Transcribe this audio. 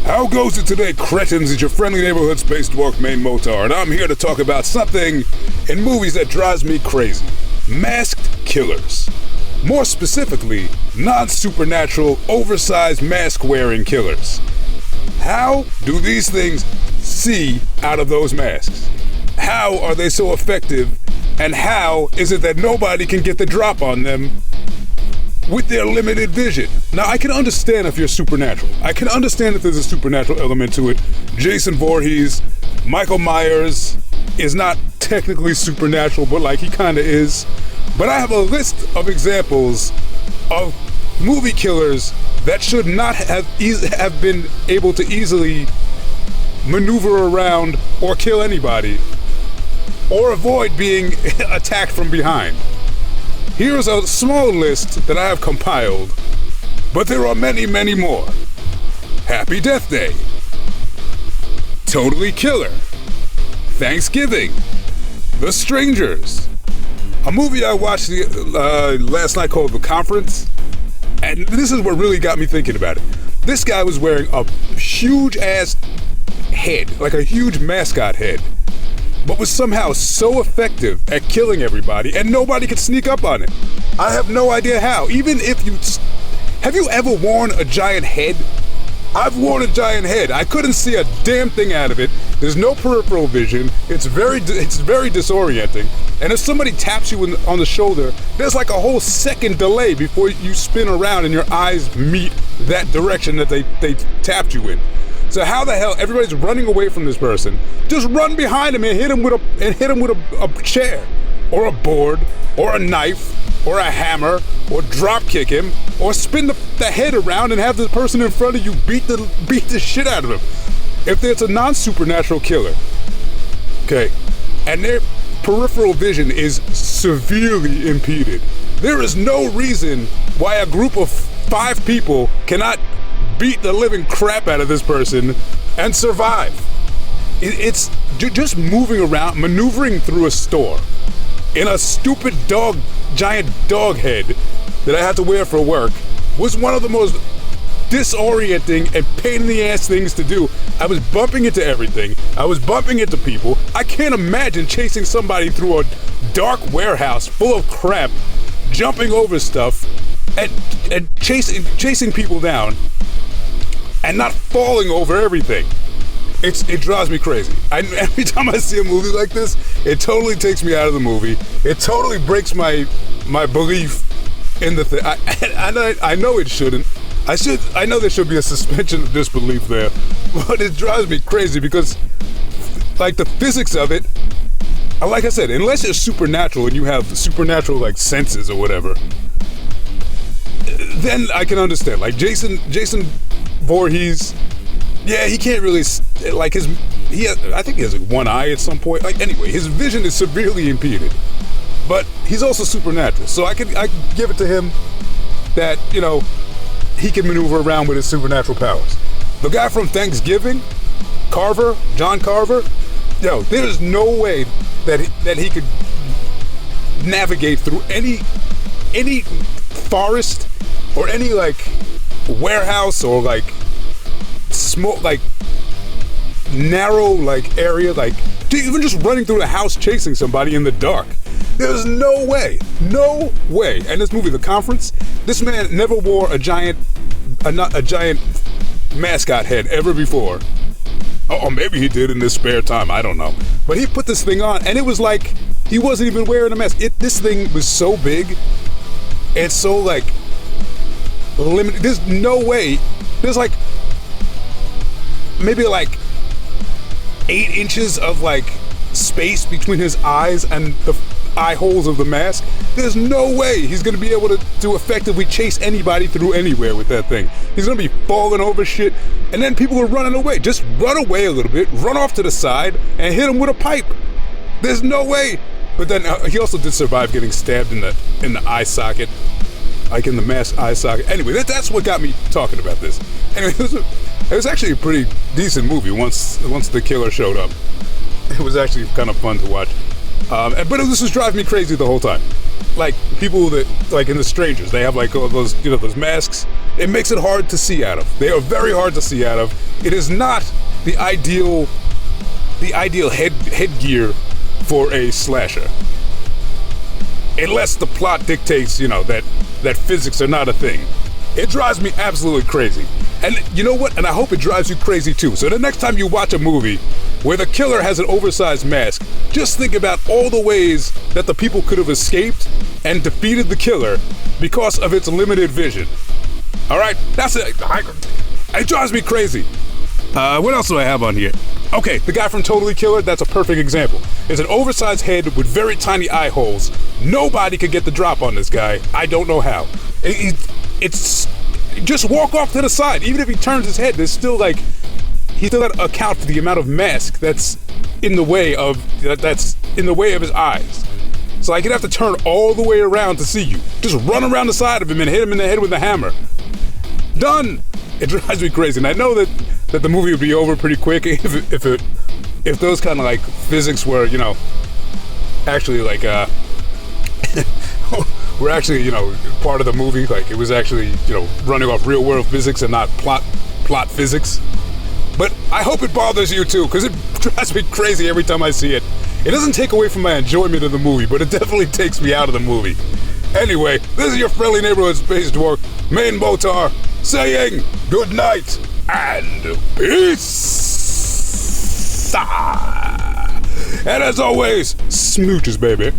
How goes it today, cretins? It's your friendly neighborhood spacewalk main Motar, and I'm here to talk about something in movies that drives me crazy. Masked killers. More specifically, non-supernatural, oversized mask-wearing killers. How do these things see out of those masks? How are they so effective, and how is it that nobody can get the drop on them with their limited vision? Now, I can understand if you're supernatural. I can understand if there's a supernatural element to it. Jason Voorhees, Michael Myers is not technically supernatural, but like he kind of is. But I have a list of examples of movie killers that should not have been able to easily maneuver around or kill anybody or avoid being attacked from behind. Here's a small list that I have compiled, but there are many, many more. Happy Death Day. Totally Killer. Thanksgiving. The Strangers. A movie I watched last night called The Conference, and this is what really got me thinking about it. This guy was wearing a huge-ass head, like a huge mascot head, but was somehow so effective at killing everybody, and nobody could sneak up on it. I have no idea how. Even if you... Have you ever worn a giant head? I've worn a giant head. I couldn't see a damn thing out of it. There's no peripheral vision. It's very disorienting. And if somebody taps you on the shoulder, there's like a whole second delay before you spin around and your eyes meet that direction that they tapped you in. So how the hell everybody's running away from this person? Just run behind him and hit him with a chair, or a board, or a knife, or a hammer, or drop kick him, or spin the head around and have the person in front of you beat the shit out of him. If there's a non-supernatural killer, okay, and their peripheral vision is severely impeded, there is no reason why a group of 5 people cannot beat the living crap out of this person and survive. It's just moving around, maneuvering through a store in a stupid giant dog head that I had to wear for work was one of the most disorienting and pain in the ass things to do. I was bumping into everything. I was bumping into people. I can't imagine chasing somebody through a dark warehouse full of crap, jumping over stuff, and chasing people down and not falling over everything. It drives me crazy. Every time I see a movie like this, it totally takes me out of the movie. It totally breaks my belief in the thing. I know it shouldn't. I know there should be a suspension of disbelief there, but it drives me crazy because, like, the physics of it, like I said, unless you're supernatural and you have supernatural, like, senses or whatever, then I can understand. Like, Jason Voorhees, yeah, he can't really, like, I think he has like one eye at some point. Like, anyway, his vision is severely impeded, but he's also supernatural. So I give it to him that, you know, he can maneuver around with his supernatural powers. The guy from Thanksgiving, John Carver, there's no way that he could navigate through any forest or any, like, warehouse or, like, smoke, like, narrow, like, area, like, even just running through the house chasing somebody in the dark. There's no way. And this movie, The Conference, this man never wore a giant mascot head ever before. Or maybe he did in his spare time, I don't know. But he put this thing on, and it was like he wasn't even wearing a mask. This thing was so big and so, like, limited. There's no way. There's like maybe like 8 inches of, like, space between his eyes and the eye holes of the mask. There's no way he's gonna be able to effectively chase anybody through anywhere with that thing. He's gonna be falling over shit, and then people are running away. Just run away a little bit, run off to the side, and hit him with a pipe. There's no way. But then he also did survive getting stabbed in the eye socket, like in the mask eye socket. Anyway, that's what got me talking about this. Anyway, it was actually a pretty decent movie once the killer showed up. It was actually kind of fun to watch. But this was driving me crazy the whole time. Like, people that, like, in The Strangers, they have, like, all those, those masks, It makes it hard to see out of. They are very hard to see out of. It is not the ideal headgear for a slasher. Unless the plot dictates, that physics are not a thing. It drives me absolutely crazy. And you know what? And I hope it drives you crazy too. So the next time you watch a movie where the killer has an oversized mask, just think about all the ways that the people could have escaped and defeated the killer because of its limited vision. All right? That's it. It drives me crazy. What else do I have on here? Okay, the guy from Totally Killer, that's a perfect example. It's an oversized head with very tiny eye holes. Nobody could get the drop on this guy. I don't know how. It's just walk off to the side. Even if he turns his head, there's still he still got to account for the amount of mask that's in the way of his eyes. So he'd have to turn all the way around to see you. Just run around the side of him and hit him in the head with a hammer. Done. It drives me crazy, and I know that the movie would be over pretty quick if those kind of physics were actually were actually part of the movie. It was actually running off real world physics and not plot physics. But I hope it bothers you too, because it drives me crazy every time I see it. It doesn't take away from my enjoyment of the movie, but it definitely takes me out of the movie. Anyway, this is your friendly neighborhood space dwarf, Main Motar, saying good night and peace. And as always, smooches, baby.